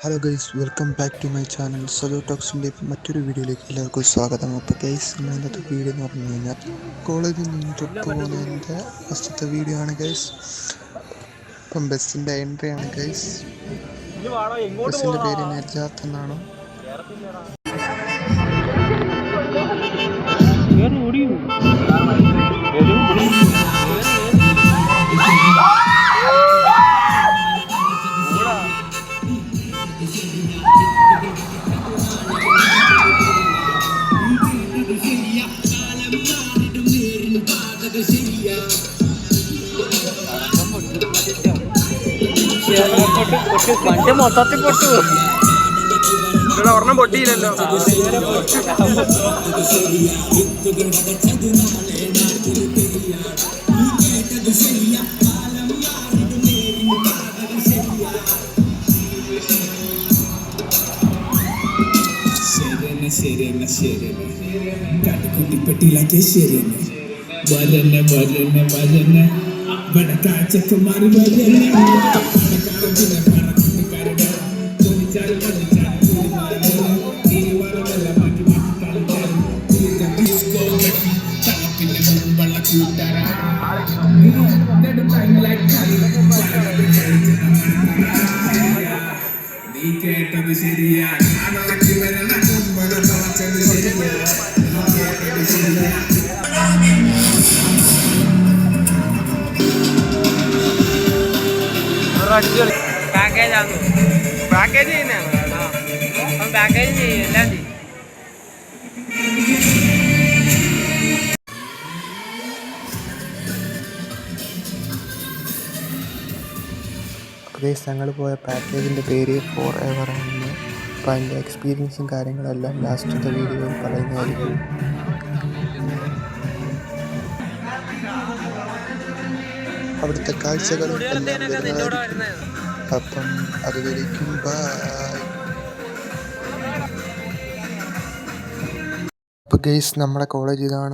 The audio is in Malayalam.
Hello guys, welcome back to my channel Sajo ടോക്സിൻ്റെ മറ്റൊരു വീഡിയോയിലേക്ക് എല്ലാവർക്കും സ്വാഗതം. അപ്പോൾ ഗൈസ്, ഇന്നത്തെ വീഡിയോ എന്ന് പറഞ്ഞു കഴിഞ്ഞാൽ കോളേജിൽ നിന്ന് ട്രിപ്പ് പോകുന്നതിൻ്റെ ഫസ്റ്റത്തെ വീഡിയോ ആണ് ഗൈസ്. ഇപ്പം ബസ്സിൻ്റെ എൻട്രി ആണ് ഗൈസ്. ബസ്സിൻ്റെ പേര് നജാത്ത് എന്നാണ്. വണ്ടി മൊത്തത്തിൽ പൊട്ടു. ഒരെണ്ണം പൊട്ടിയില്ലല്ലോ. കാട്ടിക്കുട്ടിപ്പെട്ടിയിലാക്കിയ ശരിയെന്നെ വരന്നെ വരന്നെ വരന്നെ വടക്കാച്ചക്കുമാരി വരന്നെ നീ കേട്ടത് ശരിയാ. പാക്കേജ് ആണ്, പാക്കേജ് ചെയ്യുന്നതാണ്. പാക്കേജ് ചെയ്യും, എല്ലാം ചെയ്യും. ഗൈസ്, ഞങ്ങൾ പോയ പാക്കേജിൻ്റെ പേര് ഫോർ എവർ ആണ്. അപ്പോൾ അതിൻ്റെ എക്സ്പീരിയൻസും കാര്യങ്ങളെല്ലാം ലാസ്റ്റത്തെ വീഡിയോയിൽ പറയുന്നതായിരിക്കും. അവിടുത്തെ കാഴ്ചകളും എല്ലാം വരുന്നതായിരിക്കും. അപ്പം അതുവരേക്കും ബൈ. അപ്പോൾ ഗൈസ്, നമ്മുടെ കോളേജ് ഇതാണ്.